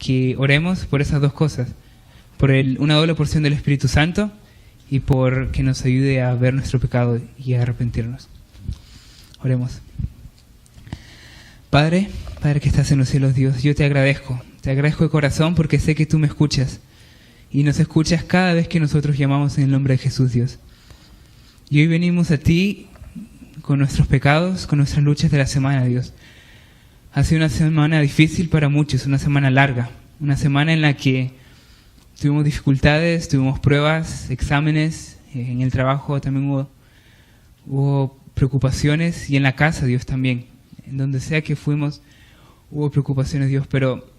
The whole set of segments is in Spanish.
que oremos por esas dos cosas, por una doble porción del Espíritu Santo y por que nos ayude a ver nuestro pecado y a arrepentirnos. Oremos. Padre que estás en los cielos, Dios, yo te agradezco de corazón porque sé que tú me escuchas y nos escuchas cada vez que nosotros llamamos en el nombre de Jesús, Dios. Y hoy venimos a ti con nuestros pecados, con nuestras luchas de la semana, Dios. Ha sido una semana difícil para muchos, una semana larga, una semana en la que tuvimos dificultades, tuvimos pruebas, exámenes, en el trabajo también hubo preocupaciones y en la casa, Dios, también. En donde sea que fuimos, hubo preocupaciones, Dios, pero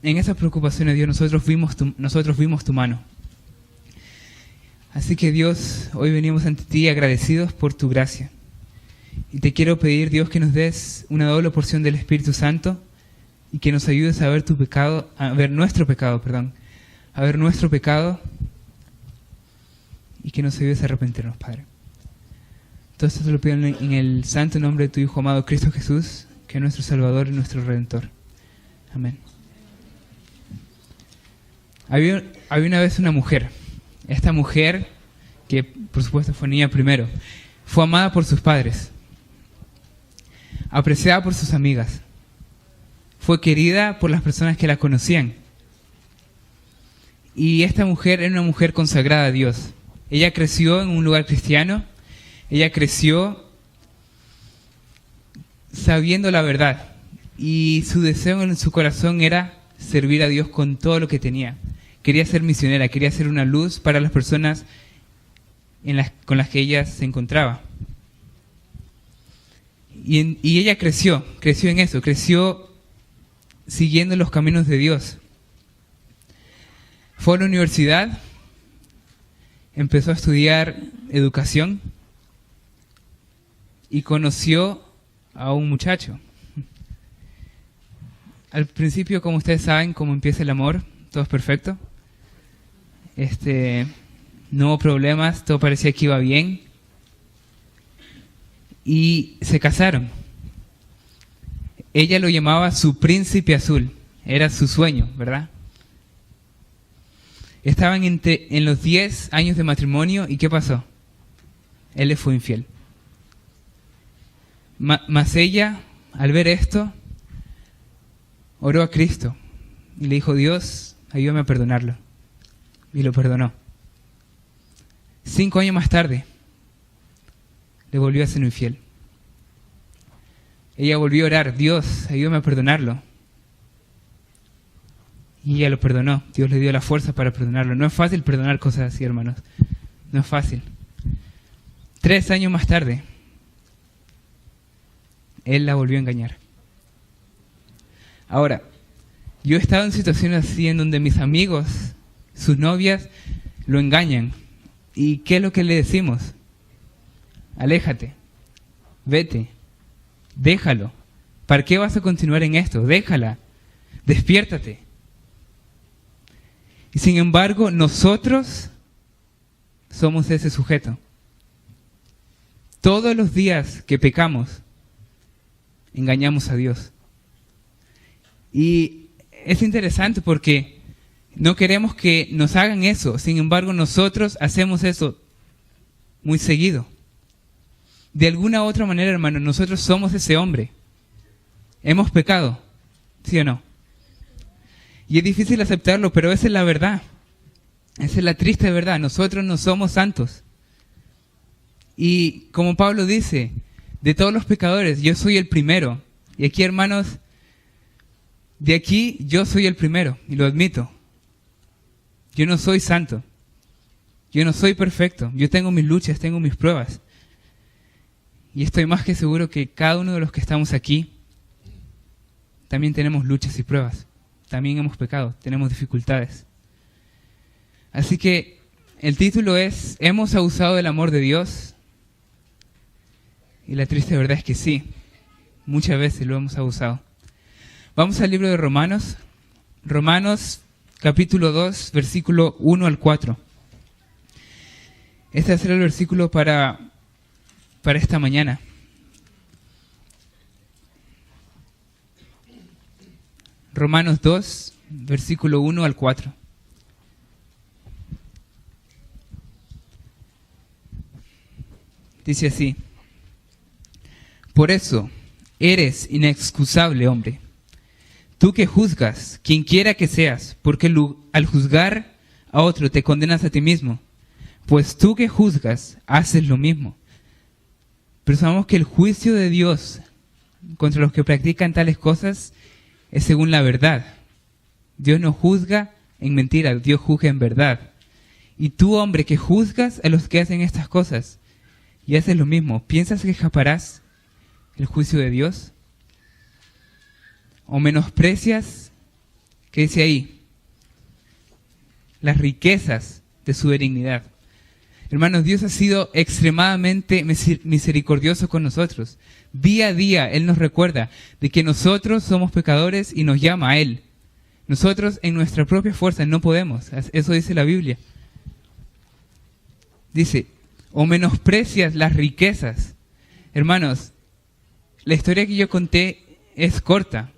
en esas preocupaciones, Dios, nosotros vimos tu mano. Así que, Dios, hoy venimos ante ti agradecidos por tu gracia. Y te quiero pedir, Dios, que nos des una doble porción del Espíritu Santo y que nos ayudes a ver nuestro pecado y que nos ayudes a arrepentirnos, Padre. Todo esto te lo pido en el santo nombre de tu Hijo amado Cristo Jesús, que es nuestro Salvador y nuestro Redentor. Amén. Había una vez una mujer. Esta mujer, que por supuesto fue niña primero, fue amada por sus padres, apreciada por sus amigas, fue querida por las personas que la conocían. Y esta mujer era una mujer consagrada a Dios. Ella creció en un lugar cristiano. Ella creció sabiendo la verdad y su deseo en su corazón era servir a Dios con todo lo que tenía. Quería ser misionera, quería ser una luz para las personas con las que ella se encontraba. Y ella creció en eso, creció siguiendo los caminos de Dios. Fue a la universidad, empezó a estudiar educación y conoció a un muchacho. Al principio, como ustedes saben, cómo empieza el amor, todo es perfecto. No hubo problemas, todo parecía que iba bien. Y se casaron. Ella lo llamaba su príncipe azul, era su sueño, ¿verdad? Estaban en los 10 años de matrimonio y ¿qué pasó? Él le fue infiel. Mas ella, al ver esto, oró a Cristo y le dijo: Dios, ayúdame a perdonarlo. Y lo perdonó. 5 años más tarde, le volvió a ser infiel. Ella volvió a orar: Dios, ayúdame a perdonarlo. Y ella lo perdonó. Dios le dio la fuerza para perdonarlo. No es fácil perdonar cosas así, hermanos. No es fácil. 3 años más tarde, él la volvió a engañar. Ahora, yo he estado en situaciones así en donde mis amigos, sus novias, lo engañan. ¿Y qué es lo que le decimos? Aléjate, vete, déjalo. ¿Para qué vas a continuar en esto? Déjala, despiértate. Y sin embargo, nosotros somos ese sujeto. Todos los días que pecamos, engañamos a Dios. Y es interesante porque no queremos que nos hagan eso. Sin embargo, nosotros hacemos eso muy seguido. De alguna u otra manera, hermano, nosotros somos ese hombre. Hemos pecado, ¿sí o no? Y es difícil aceptarlo, pero esa es la verdad. Esa es la triste verdad. Nosotros no somos santos. Y como Pablo dice, de todos los pecadores, yo soy el primero. Y aquí, hermanos, de aquí yo soy el primero, y lo admito. Yo no soy santo. Yo no soy perfecto. Yo tengo mis luchas, tengo mis pruebas. Y estoy más que seguro que cada uno de los que estamos aquí también tenemos luchas y pruebas. También hemos pecado, tenemos dificultades. Así que el título es: ¿hemos abusado del amor de Dios? Y la triste verdad es que sí, muchas veces lo hemos abusado. Vamos al libro de Romanos. Romanos capítulo 2, versículo 1 al 4. Este será el versículo para esta mañana. Romanos 2, versículo 1 al 4. Dice así: por eso eres inexcusable, hombre, tú que juzgas, quien quiera que seas, porque al juzgar a otro te condenas a ti mismo, pues tú que juzgas haces lo mismo. Pero sabemos que el juicio de Dios contra los que practican tales cosas es según la verdad. Dios no juzga en mentira, Dios juzga en verdad. Y tú, hombre, que juzgas a los que hacen estas cosas y haces lo mismo, ¿piensas que escaparás el juicio de Dios? ¿O menosprecias, qué dice ahí, las riquezas de su benignidad? Hermanos, Dios ha sido extremadamente misericordioso con nosotros. Día a día Él nos recuerda de que nosotros somos pecadores y nos llama a Él. Nosotros en nuestra propia fuerza no podemos. Eso dice la Biblia. Dice, o menosprecias las riquezas. Hermanos, la historia que yo conté es corta.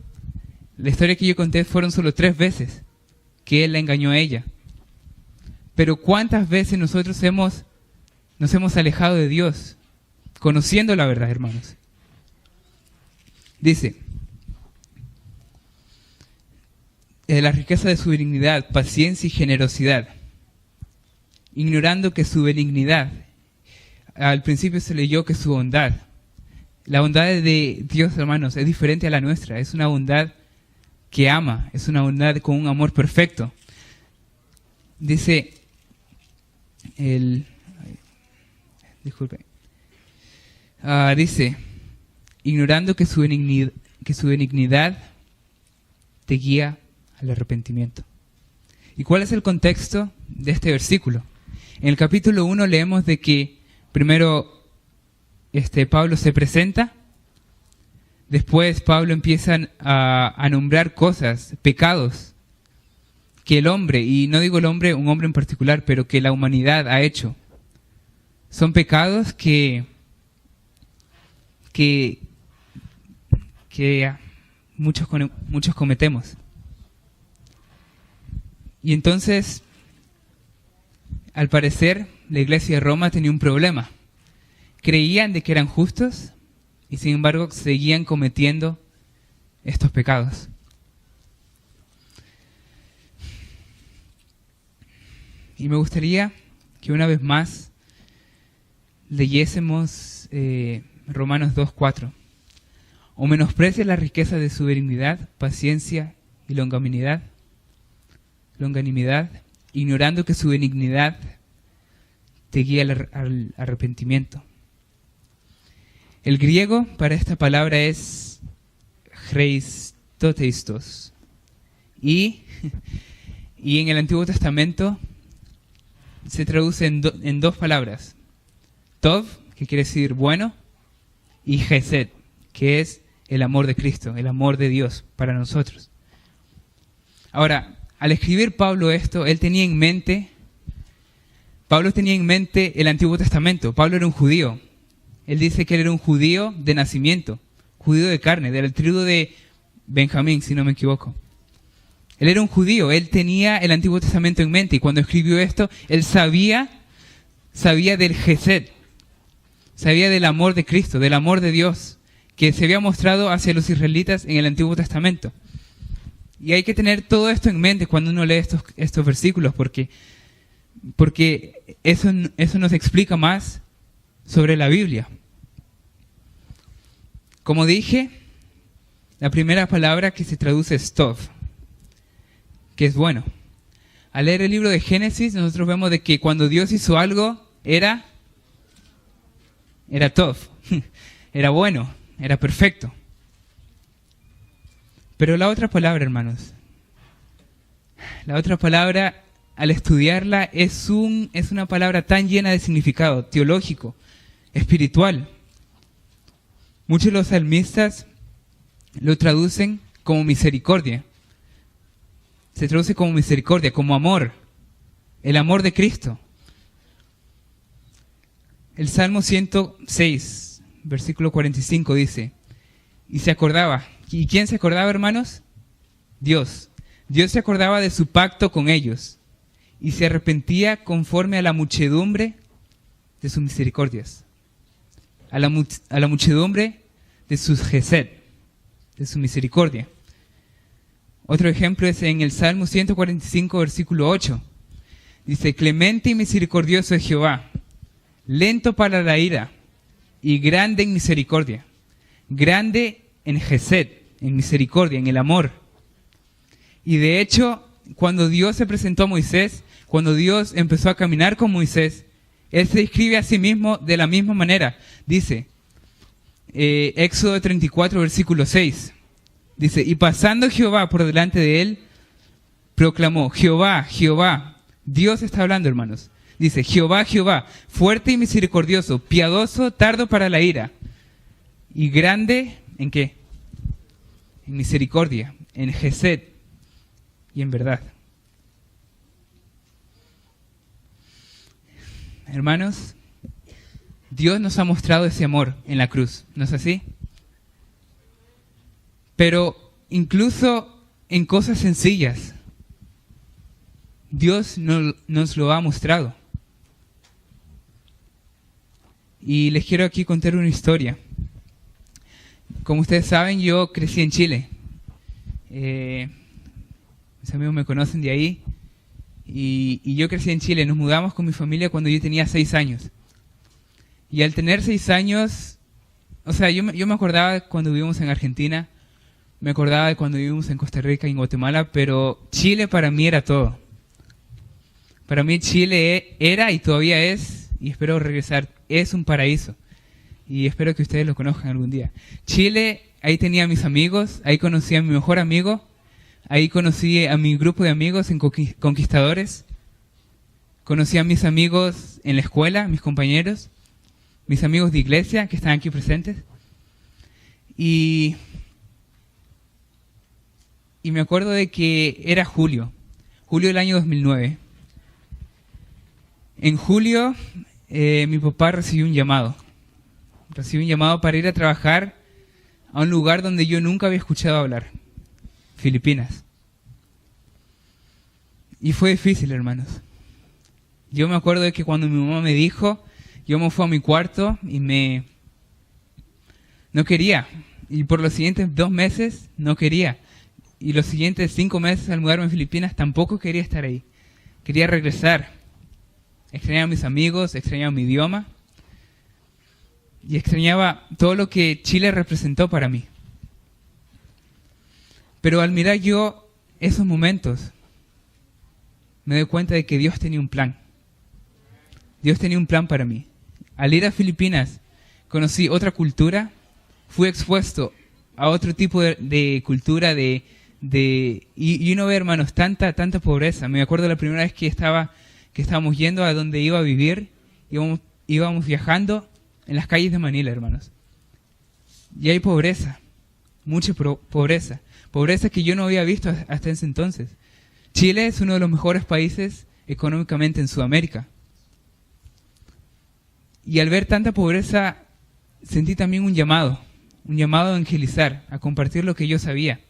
La historia que yo conté fueron solo 3 veces que Él la engañó a ella. Pero ¿cuántas veces nosotros nos hemos alejado de Dios, conociendo la verdad, hermanos? Dice, la riqueza de su benignidad, paciencia y generosidad, ignorando que su benignidad, al principio se leyó que su bondad, la bondad de Dios, hermanos, es diferente a la nuestra, es una bondad que ama, es una bondad con un amor perfecto. Dice, dice, ignorando que su benignidad te guía al arrepentimiento. ¿Y cuál es el contexto de este versículo? En el capítulo 1 leemos de que primero Pablo se presenta, después Pablo empieza a nombrar cosas, pecados, que el hombre, y no digo el hombre, un hombre en particular, pero que la humanidad ha hecho. Son pecados que muchos cometemos. Y entonces, al parecer, la iglesia de Roma tenía un problema. Creían de que eran justos y sin embargo seguían cometiendo estos pecados. Y me gustaría que una vez más leyésemos Romanos 2:4. O menosprecia la riqueza de su benignidad, paciencia y longanimidad, ignorando que su benignidad te guía al arrepentimiento. El griego para esta palabra es Christoteistos. Y en el Antiguo Testamento se traduce en 2 palabras. Tov, que quiere decir bueno, y Gesed, que es el amor de Cristo, el amor de Dios para nosotros. Ahora, al escribir Pablo esto, Pablo tenía en mente el Antiguo Testamento. Pablo era un judío. Él dice que él era un judío de nacimiento, judío de carne, del tribu de Benjamín, si no me equivoco. Él era un judío, él tenía el Antiguo Testamento en mente y cuando escribió esto, él sabía del Gesed, sabía del amor de Cristo, del amor de Dios, que se había mostrado hacia los israelitas en el Antiguo Testamento. Y hay que tener todo esto en mente cuando uno lee estos versículos, porque eso nos explica más sobre la Biblia. Como dije, la primera palabra que se traduce es Tov, que es bueno. Al leer el libro de Génesis, nosotros vemos de que cuando Dios hizo algo, era Tov, era bueno, era perfecto. Pero la otra palabra, hermanos, la otra palabra, al estudiarla, es una palabra tan llena de significado teológico, espiritual. Muchos de los salmistas lo traducen como misericordia. Se traduce como misericordia, como amor, el amor de Cristo. El Salmo 106, versículo 45 dice, y se acordaba. ¿Y quién se acordaba, hermanos? Dios, Dios se acordaba de su pacto con ellos y se arrepentía conforme a la muchedumbre de sus misericordias, a la muchedumbre de sus gesed, de su misericordia. Otro ejemplo es en el Salmo 145, versículo 8. Dice, clemente y misericordioso es Jehová, lento para la ira y grande en misericordia, grande en gesed, en misericordia, en el amor. Y de hecho, cuando Dios se presentó a Moisés, cuando Dios empezó a caminar con Moisés, Él se describe a sí mismo de la misma manera. Dice, Éxodo 34, versículo 6. Dice, y pasando Jehová por delante de él, proclamó, Jehová, Jehová. Dios está hablando, hermanos. Dice, Jehová, Jehová, fuerte y misericordioso, piadoso, tardo para la ira. Y grande, ¿en qué? En misericordia, en gesed y en verdad. Hermanos, Dios nos ha mostrado ese amor en la cruz, ¿no es así? Pero incluso en cosas sencillas, Dios nos lo ha mostrado. Y les quiero aquí contar una historia. Como ustedes saben, yo crecí en Chile. Mis amigos me conocen de ahí. Y yo crecí en Chile. Nos mudamos con mi familia cuando yo tenía 6 años. Y al tener 6 años, o sea, yo me acordaba de cuando vivimos en Argentina, me acordaba de cuando vivimos en Costa Rica y en Guatemala, pero Chile para mí era todo. Para mí Chile era y todavía es, y espero regresar, es un paraíso. Y espero que ustedes lo conozcan algún día. Chile, ahí tenía a mis amigos, ahí conocí a mi mejor amigo, ahí conocí a mi grupo de amigos en Conquistadores, conocí a mis amigos en la escuela, mis compañeros, mis amigos de iglesia que están aquí presentes. Y me acuerdo de que era julio del año 2009. En julio mi papá recibió un llamado para ir a trabajar a un lugar donde yo nunca había escuchado hablar, Filipinas. Y fue difícil, hermanos. Yo me acuerdo de que cuando mi mamá me dijo, yo me fui a mi cuarto y no quería. Y por los siguientes 2 meses no quería. Y los siguientes 5 meses al mudarme a Filipinas tampoco quería estar ahí. Quería regresar. Extrañaba a mis amigos, extrañaba mi idioma. Y extrañaba todo lo que Chile representó para mí. Pero al mirar yo esos momentos, me doy cuenta de que Dios tenía un plan. Dios tenía un plan para mí. Al ir a Filipinas, conocí otra cultura, fui expuesto a otro tipo de cultura, y uno ve, hermanos, tanta pobreza. Me acuerdo la primera vez que estábamos yendo a donde iba a vivir, íbamos viajando en las calles de Manila, hermanos. Y hay pobreza, mucha pobreza que yo no había visto hasta ese entonces. Chile es uno de los mejores países económicamente en Sudamérica. Y al ver tanta pobreza, sentí también un llamado a evangelizar, a compartir lo que yo sabía.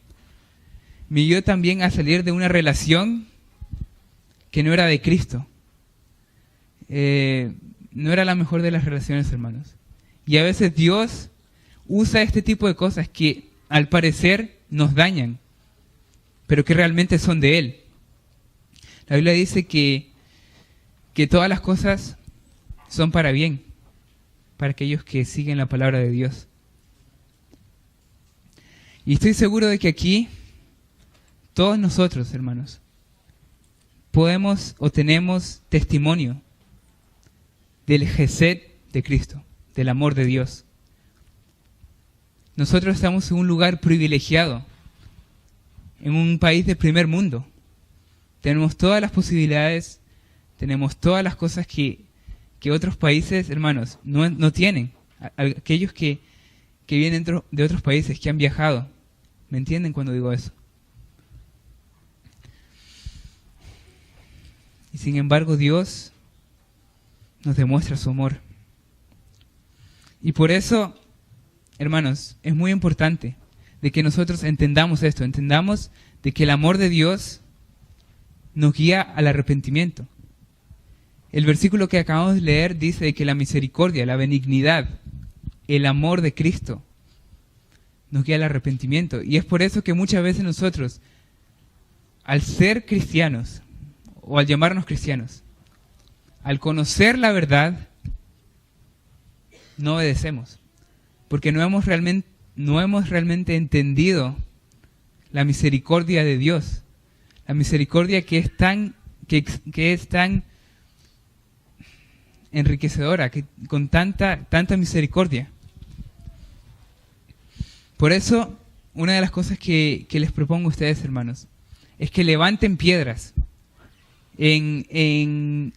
Me dio también a salir de una relación que no era de Cristo. No era la mejor de las relaciones, hermanos. Y a veces Dios usa este tipo de cosas que al parecer nos dañan, pero que realmente son de Él. La Biblia dice que todas las cosas son para bien, para aquellos que siguen la palabra de Dios. Y estoy seguro de que aquí, todos nosotros, hermanos, podemos o tenemos testimonio del gesed de Cristo, del amor de Dios. Nosotros estamos en un lugar privilegiado, en un país de primer mundo. Tenemos todas las posibilidades, tenemos todas las cosas que otros países, hermanos, no tienen. Aquellos que vienen de otros países, que han viajado, ¿me entienden cuando digo eso? Y sin embargo, Dios nos demuestra su amor. Y por eso, hermanos, es muy importante de que nosotros entendamos esto, entendamos de que el amor de Dios nos guía al arrepentimiento. El versículo que acabamos de leer dice que la misericordia, la benignidad, el amor de Cristo nos guía al arrepentimiento. Y es por eso que muchas veces nosotros, al ser cristianos, o al llamarnos cristianos, al conocer la verdad, no obedecemos. Porque no hemos realmente entendido la misericordia de Dios. La misericordia que es tan enriquecedora, con tanta misericordia. Por eso, una de las cosas que les propongo a ustedes, hermanos, es que levanten piedras. En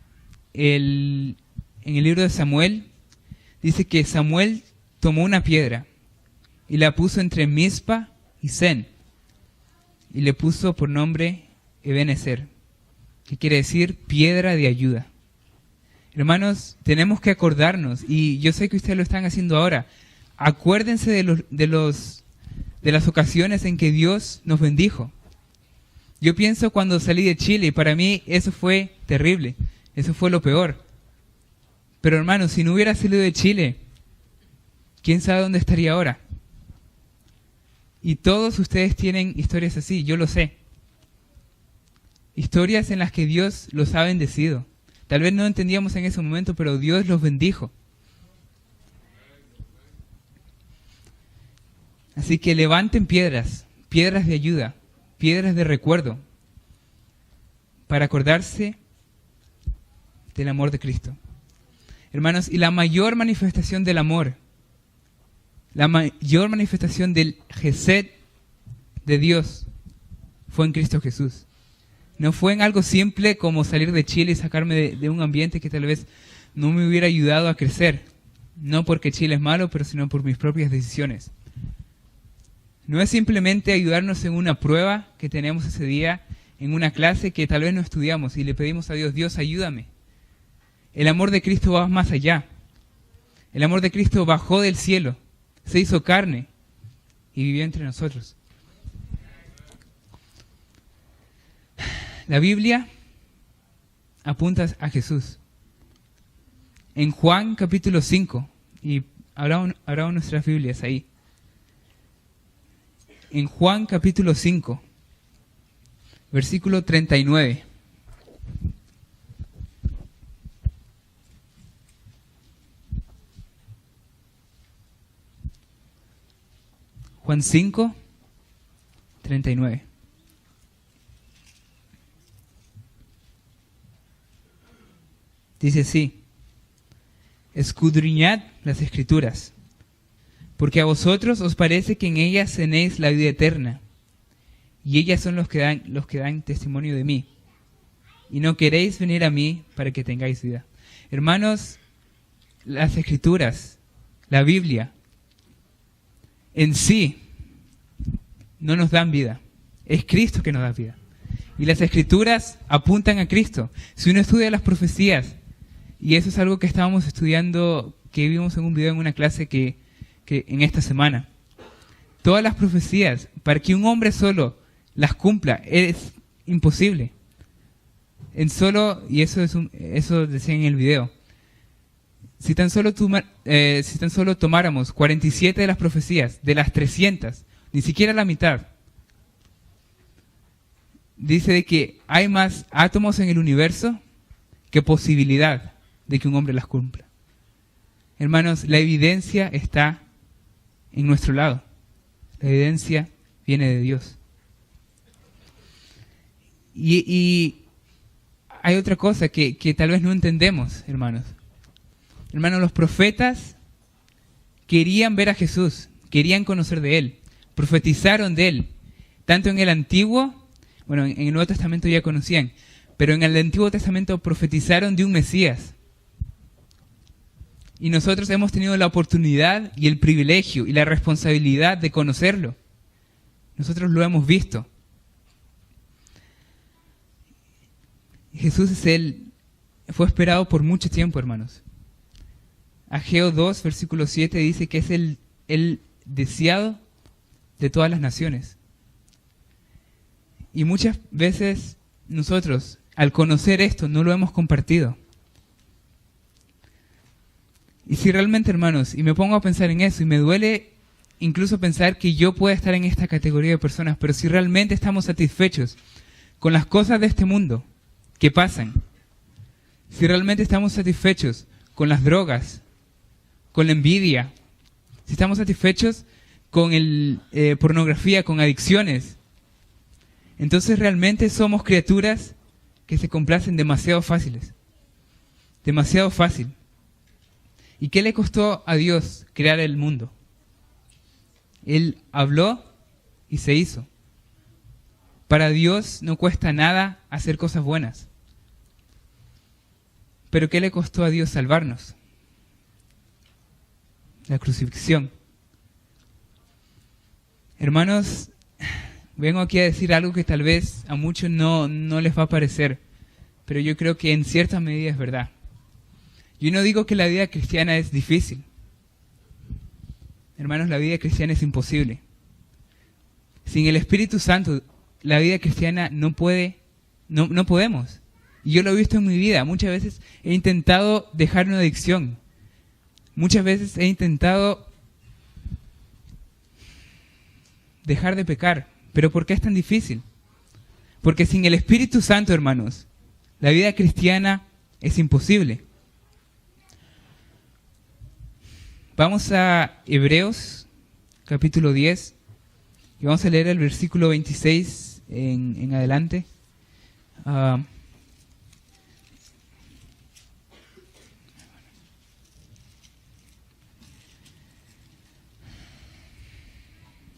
el libro de Samuel, dice que Samuel tomó una piedra y la puso entre Mizpa y Sen, y le puso por nombre Ebenezer, que quiere decir piedra de ayuda. Hermanos, tenemos que acordarnos, y yo sé que ustedes lo están haciendo ahora. Acuérdense de las ocasiones en que Dios nos bendijo. Yo pienso cuando salí de Chile, y para mí eso fue terrible, eso fue lo peor. Pero hermanos, si no hubiera salido de Chile, ¿quién sabe dónde estaría ahora? Y todos ustedes tienen historias así, yo lo sé. Historias en las que Dios los ha bendecido. Tal vez no entendíamos en ese momento, pero Dios los bendijo. Así que levanten piedras, piedras de ayuda, piedras de recuerdo, para acordarse del amor de Cristo. Hermanos, y la mayor manifestación del amor, la mayor manifestación del Gesed de Dios fue en Cristo Jesús. No fue en algo simple como salir de Chile y sacarme de un ambiente que tal vez no me hubiera ayudado a crecer. No porque Chile es malo, pero sino por mis propias decisiones. No es simplemente ayudarnos en una prueba que tenemos ese día, en una clase que tal vez no estudiamos y le pedimos a Dios, Dios, ayúdame. El amor de Cristo va más allá. El amor de Cristo bajó del cielo, se hizo carne y vivió entre nosotros. La Biblia apunta a Jesús. En Juan capítulo 5, y habrá nuestras Biblias ahí. En Juan capítulo 5, versículo 39. Juan 5, 39. Dice así: escudriñad las Escrituras, porque a vosotros os parece que en ellas tenéis la vida eterna, y ellas son los que dan testimonio de mí, y no queréis venir a mí para que tengáis vida. Hermanos, las Escrituras, la Biblia, en sí no nos dan vida. Es Cristo que nos da vida. Y las Escrituras apuntan a Cristo. Si uno estudia las profecías, y eso es algo que estábamos estudiando, que vimos en un video en una clase que en esta semana. Todas las profecías, para que un hombre solo las cumpla, es imposible. Y eso decía en el video. Si tan solo tomáramos 47 de las profecías, de las 300, ni siquiera la mitad, dice de que hay más átomos en el universo que posibilidad de que un hombre las cumpla. Hermanos, la evidencia está en nuestro lado. La evidencia viene de Dios. Y hay otra cosa que tal vez no entendemos, hermanos. Hermanos, los profetas querían ver a Jesús, querían conocer de Él, profetizaron de Él, tanto en el Antiguo, en el Nuevo Testamento ya conocían, pero en el Antiguo Testamento profetizaron de un Mesías. Y nosotros hemos tenido la oportunidad y el privilegio y la responsabilidad de conocerlo. Nosotros lo hemos visto. Jesús fue esperado por mucho tiempo, hermanos. Ageo 2, versículo 7 dice que es el deseado de todas las naciones. Y muchas veces nosotros, al conocer esto, no lo hemos compartido. Y si realmente, hermanos, y me pongo a pensar en eso, y me duele incluso pensar que yo pueda estar en esta categoría de personas, pero si realmente estamos satisfechos con las cosas de este mundo que pasan, si realmente estamos satisfechos con las drogas, con la envidia, si estamos satisfechos con pornografía, con adicciones, entonces realmente somos criaturas que se complacen demasiado fáciles. Demasiado fácil. ¿Y qué le costó a Dios crear el mundo? Él habló y se hizo. Para Dios no cuesta nada hacer cosas buenas. Pero ¿qué le costó a Dios salvarnos? La crucifixión. Hermanos, vengo aquí a decir algo que tal vez a muchos no les va a parecer, pero yo creo que en cierta medida es verdad. Yo no digo que la vida cristiana es difícil. Hermanos, la vida cristiana es imposible. Sin el Espíritu Santo, la vida cristiana no podemos. Y yo lo he visto en mi vida. Muchas veces he intentado dejar una adicción. Muchas veces he intentado dejar de pecar. ¿Pero por qué es tan difícil? Porque sin el Espíritu Santo, hermanos, la vida cristiana es imposible. Vamos a Hebreos, capítulo 10, y vamos a leer el versículo 26 en adelante.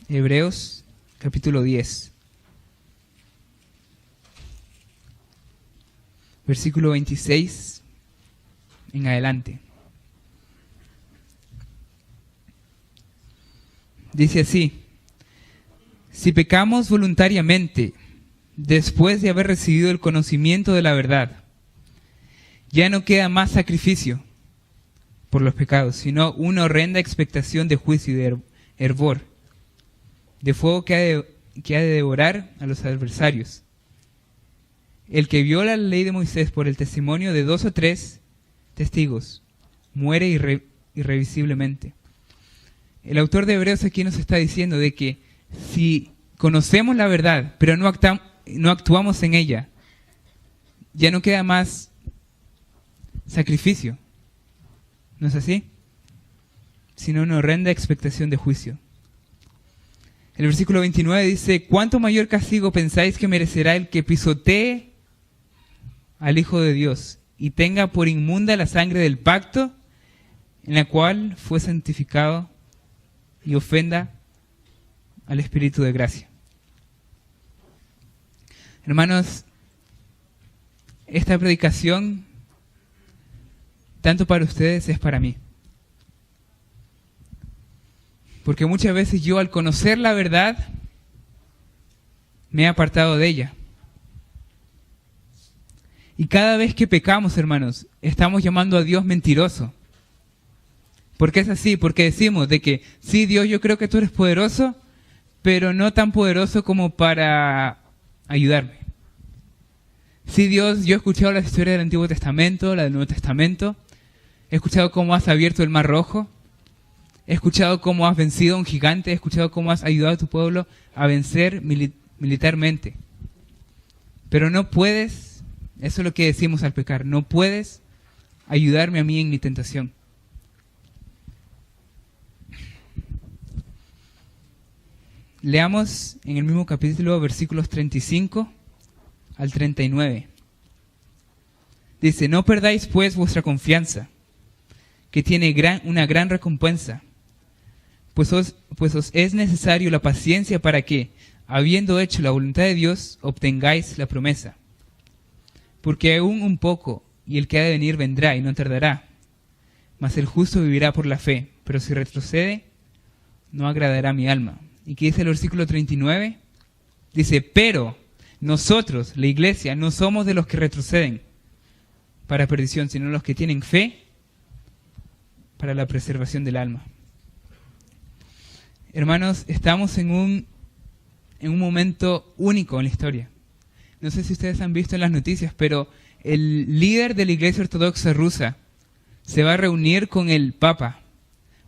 Hebreos, capítulo 10, versículo 26 en adelante. Dice así: si pecamos voluntariamente, después de haber recibido el conocimiento de la verdad, ya no queda más sacrificio por los pecados, sino una horrenda expectación de juicio y de hervor, de fuego que ha de devorar a los adversarios. El que viola la ley de Moisés por el testimonio de 2 o 3 testigos muere irrevisiblemente. El autor de Hebreos aquí nos está diciendo de que si conocemos la verdad, pero no actuamos en ella, ya no queda más sacrificio. ¿No es así? Sino una horrenda expectación de juicio. El versículo 29 dice: ¿cuánto mayor castigo pensáis que merecerá el que pisotee al Hijo de Dios y tenga por inmunda la sangre del pacto en la cual fue santificado y ofenda al Espíritu de gracia? Hermanos, esta predicación, tanto para ustedes, es para mí. Porque muchas veces yo, al conocer la verdad, me he apartado de ella. Y cada vez que pecamos, hermanos, estamos llamando a Dios mentiroso. ¿Por qué es así? Porque decimos de que, sí, Dios, yo creo que tú eres poderoso, pero no tan poderoso como para ayudarme. Sí, Dios, yo he escuchado las historias del Antiguo Testamento, la del Nuevo Testamento. He escuchado cómo has abierto el Mar Rojo. He escuchado cómo has vencido a un gigante. He escuchado cómo has ayudado a tu pueblo a vencer militarmente. Pero no puedes, eso es lo que decimos al pecar, no puedes ayudarme a mí en mi tentación. Leamos en el mismo capítulo versículos 35 al 39. Dice: no perdáis pues vuestra confianza, que tiene una gran recompensa, pues os es necesario la paciencia para que, habiendo hecho la voluntad de Dios, obtengáis la promesa. Porque aún un poco, y el que ha de venir vendrá y no tardará, mas el justo vivirá por la fe, pero si retrocede, no agradará a mi alma. ¿Y qué dice el versículo 39? Dice: pero nosotros, la iglesia, no somos de los que retroceden para perdición, sino los que tienen fe para la preservación del alma. Hermanos, estamos en en un momento único en la historia. No sé si ustedes han visto en las noticias, pero el líder de la Iglesia Ortodoxa rusa se va a reunir con el Papa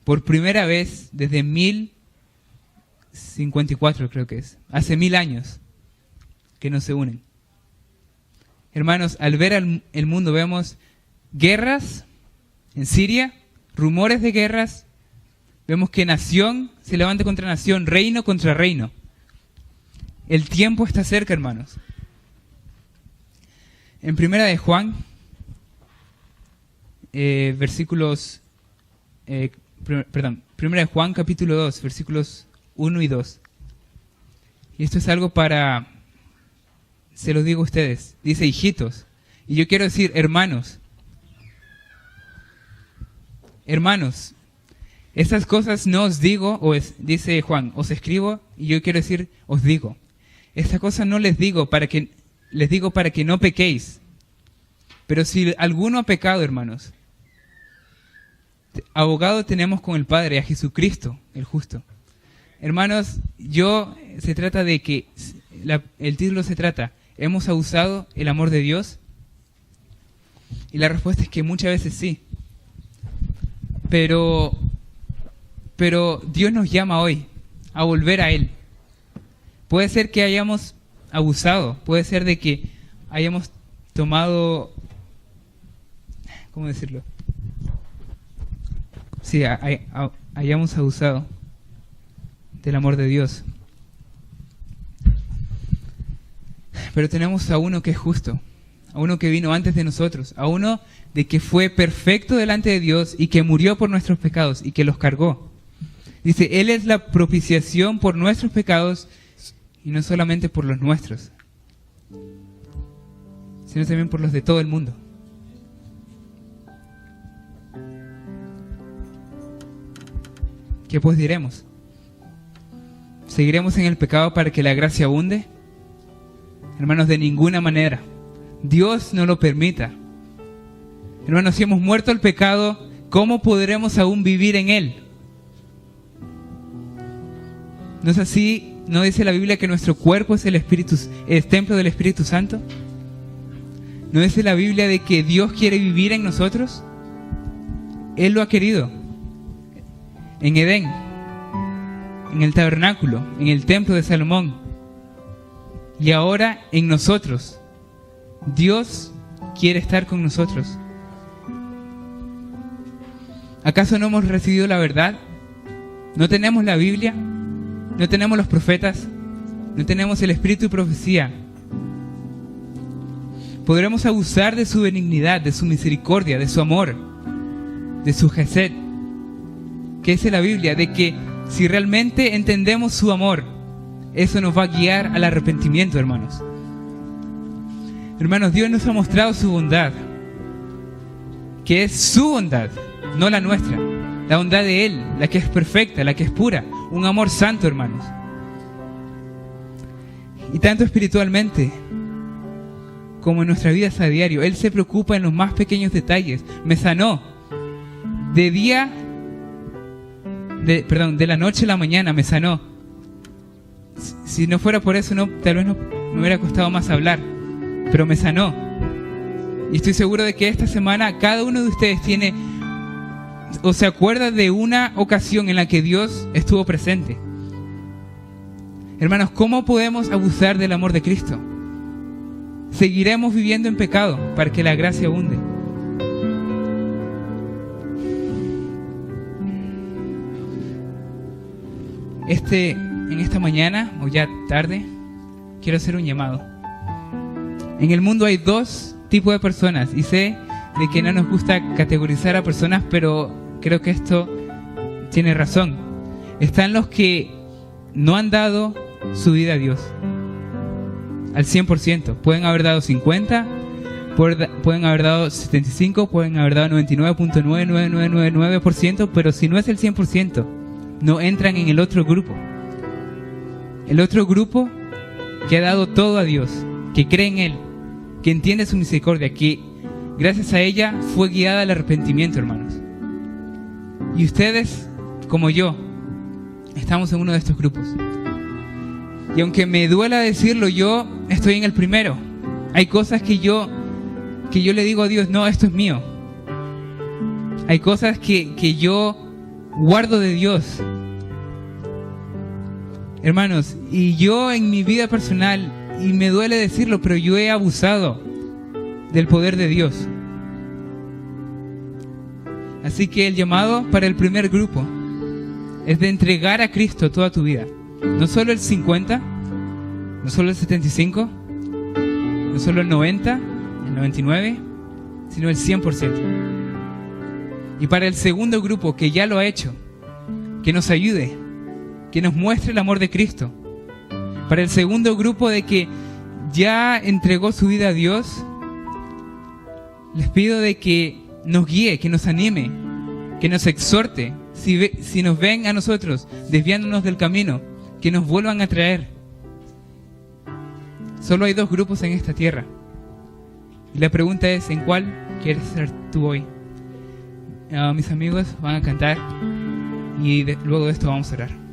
por primera vez desde 1054, creo que es. Hace 1000 años que no se unen. Hermanos, al ver el mundo vemos guerras en Siria, rumores de guerras, vemos que nación se levanta contra nación, reino contra reino. El tiempo está cerca, hermanos. En Primera de Juan, Primera de Juan capítulo 2, versículos 1 y 2. Y esto es algo para, se lo digo a ustedes, dice hijitos. Y yo quiero decir hermanos. Hermanos, estas cosas no os digo, dice Juan, os escribo, y yo quiero decir os digo. Estas cosas no les digo para que no pequéis. Pero si alguno ha pecado, hermanos, abogado tenemos con el Padre, a Jesucristo, el justo. Hermanos, se trata de que, el título se trata, ¿hemos abusado el amor de Dios? Y la respuesta es que muchas veces sí. Pero Dios nos llama hoy a volver a Él. Puede ser que hayamos abusado, puede ser de que hayamos tomado, ¿cómo decirlo? Sí, hayamos abusado del amor de Dios. Pero tenemos a uno que es justo, a uno que vino antes de nosotros, a uno de que fue perfecto delante de Dios y que murió por nuestros pecados y que los cargó. Dice, Él es la propiciación por nuestros pecados y no solamente por los nuestros, sino también por los de todo el mundo. ¿Qué pues diremos? ¿Seguiremos en el pecado para que la gracia abunde? Hermanos, de ninguna manera. Dios no lo permita. Hermanos, si hemos muerto al pecado, ¿cómo podremos aún vivir en él? ¿No es así? ¿No dice la Biblia que nuestro cuerpo es el templo del Espíritu Santo? ¿No dice la Biblia de que Dios quiere vivir en nosotros? Él lo ha querido. En Edén, en el tabernáculo, en el templo de Salomón. Y ahora en nosotros. Dios quiere estar con nosotros. ¿Acaso no hemos recibido la verdad? ¿No tenemos la Biblia? ¿No tenemos los profetas? ¿No tenemos el espíritu y profecía? Podremos abusar de su benignidad, de su misericordia, de su amor, de su gesed. ¿Qué dice la Biblia? De que si realmente entendemos su amor, eso nos va a guiar al arrepentimiento, hermanos. Hermanos, Dios nos ha mostrado su bondad, que es su bondad, no la nuestra. La bondad de Él, la que es perfecta, la que es pura. Un amor santo, hermanos. Y tanto espiritualmente como en nuestra vida a diario, Él se preocupa en los más pequeños detalles. Me sanó. De la noche a la mañana me sanó. Si no fuera por eso, tal vez no me hubiera costado más hablar. Pero me sanó. Y estoy seguro de que esta semana cada uno de ustedes tiene o se acuerda de una ocasión en la que Dios estuvo presente. Hermanos, ¿cómo podemos abusar del amor de Cristo? Seguiremos viviendo en pecado para que la gracia abunde. En esta mañana, o ya tarde, quiero hacer un llamado. En el mundo hay dos tipos de personas, y sé de que no nos gusta categorizar a personas, pero creo que esto tiene razón. Están los que no han dado su vida a Dios al 100%. Pueden haber dado 50, pueden haber dado 75, pueden haber dado 99.99999%, pero si no es el 100%, no entran en el otro grupo. El otro grupo que ha dado todo a Dios, que cree en Él, que entiende su misericordia, que gracias a ella fue guiada al arrepentimiento, hermanos. Y ustedes, como yo, estamos en uno de estos grupos. Y aunque me duela decirlo, yo estoy en el primero. Hay cosas que yo le digo a Dios, no, esto es mío. Hay cosas que yo guardo de Dios. Hermanos, y yo en mi vida personal, y me duele decirlo, pero yo he abusado del poder de Dios. Así que el llamado para el primer grupo es de entregar a Cristo toda tu vida. No solo el 50, no solo el 75, no solo el 90, el 99, sino el 100%. Y para el segundo grupo que ya lo ha hecho, que nos ayude, que nos muestre el amor de Cristo. Para el segundo grupo de que ya entregó su vida a Dios, les pido de que nos guíe, que nos anime, que nos exhorte. Si nos ven a nosotros desviándonos del camino, que nos vuelvan a traer. Solo hay 2 grupos en esta tierra. Y la pregunta es, ¿en cuál quieres ser tú hoy? Mis amigos van a cantar y luego de esto vamos a orar.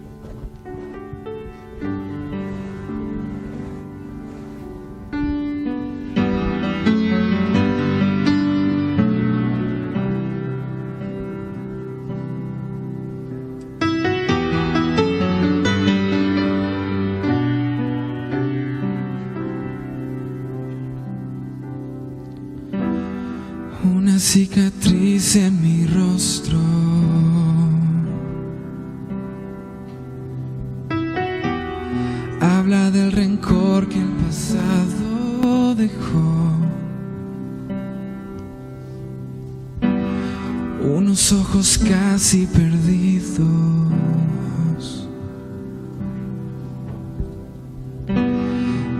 Una cicatriz en mi rostro, habla del rencor que el pasado dejó. Unos ojos casi perdidos,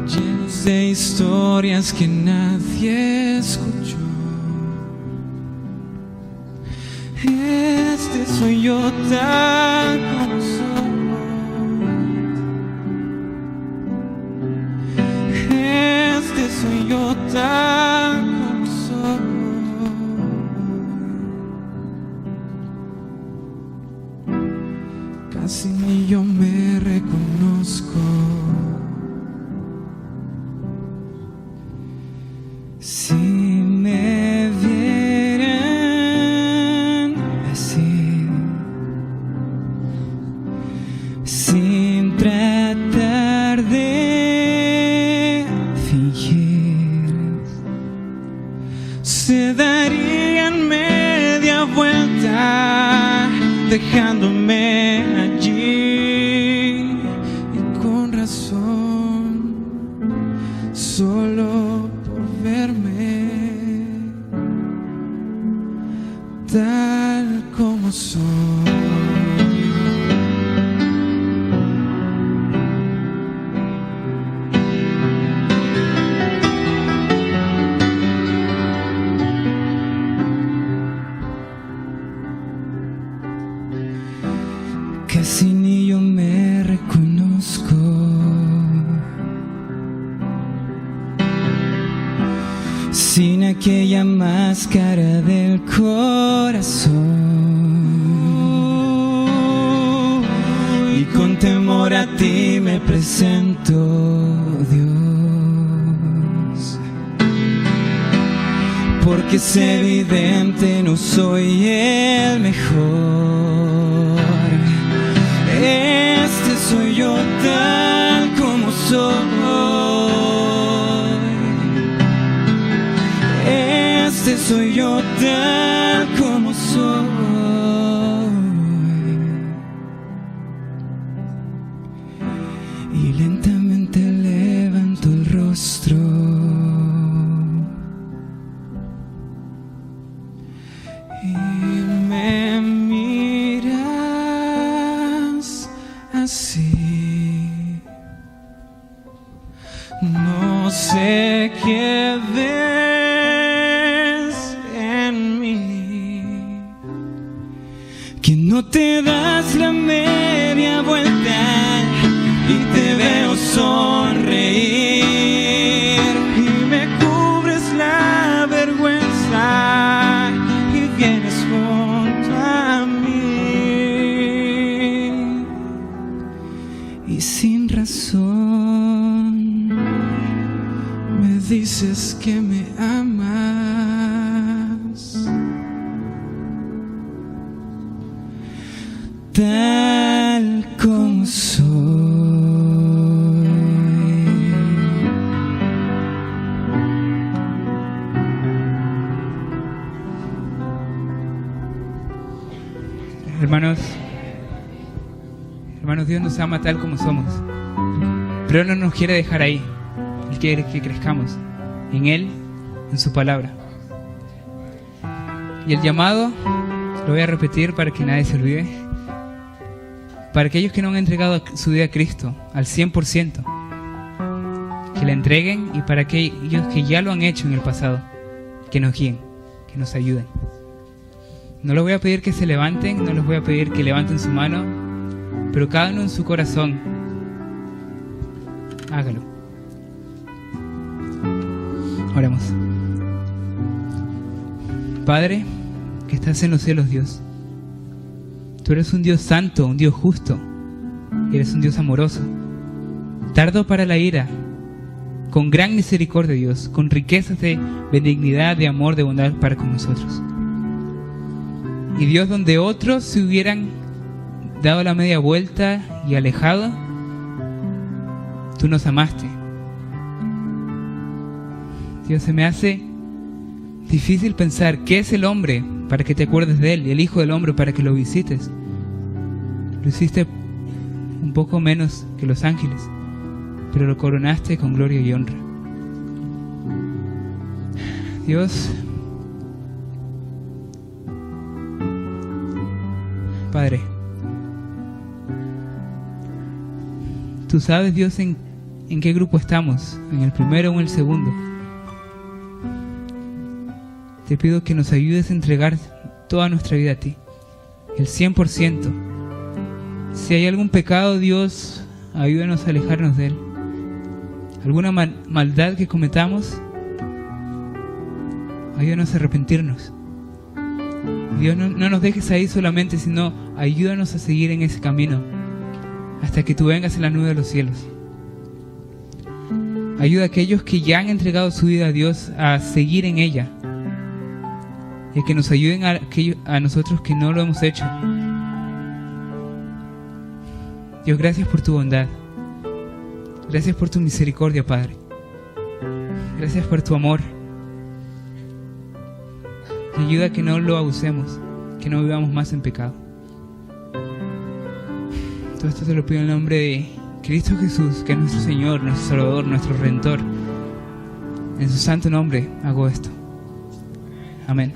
llenos de historias que nadie escuchó. Este soy yo tal como soy. Este soy yo tal como soy. Casi ni yo me reconozco. Si me vieran así, sin tratar de fingir, se darían media vuelta dejándome allí, y con razón, solo por verme tal como soy. Casi ni yo me reconozco. Sin aquella máscara del corazón, y con temor a ti me presento, Dios, porque es evidente no soy el mejor. Este soy yo tal como soy. Este soy yo tal como soy. Y lentamente levanto el rostro, y me miras así. No sé qué ves en mí, que no te das la media vuelta y te veo sonreír, y me cubres la vergüenza y vienes junto a mí, y sin razón que me amas, tal como soy. Hermanos, Dios nos ama tal como somos, pero no nos quiere dejar ahí. Él quiere que crezcamos en Él, en su palabra. Y el llamado, lo voy a repetir para que nadie se olvide, para aquellos que no han entregado su vida a Cristo al 100%, que la entreguen, y para aquellos que ya lo han hecho en el pasado, que nos guíen, que nos ayuden. No les voy a pedir que se levanten, no les voy a pedir que levanten su mano, pero cada uno en su corazón, hágalo. Oremos. Padre, que estás en los cielos, Dios. Tú eres un Dios santo, un Dios justo. Eres un Dios amoroso, tardo para la ira, con gran misericordia, Dios, con riquezas de benignidad, de amor, de bondad para con nosotros. Y Dios, donde otros se hubieran dado la media vuelta y alejado, tú nos amaste. Dios, se me hace difícil pensar qué es el hombre para que te acuerdes de él, y el Hijo del Hombre para que lo visites. Lo hiciste un poco menos que los ángeles, pero lo coronaste con gloria y honra. Dios, Padre, tú sabes, Dios, en qué grupo estamos, en el primero o en el segundo. Te pido que nos ayudes a entregar toda nuestra vida a ti, el 100%. Si hay algún pecado, Dios, ayúdanos a alejarnos de él. Alguna maldad que cometamos, ayúdanos a arrepentirnos. Dios, no nos dejes ahí solamente, sino ayúdanos a seguir en ese camino hasta que tú vengas en la nube de los cielos. Ayuda a aquellos que ya han entregado su vida a Dios a seguir en ella, y que nos ayuden a nosotros que no lo hemos hecho. Dios, gracias por tu bondad. Gracias por tu misericordia, Padre. Gracias por tu amor. Y ayuda a que no lo abusemos, que no vivamos más en pecado. Todo esto te lo pido en el nombre de Cristo Jesús, que es nuestro Señor, nuestro Salvador, nuestro Redentor. En su santo nombre hago esto. Amén.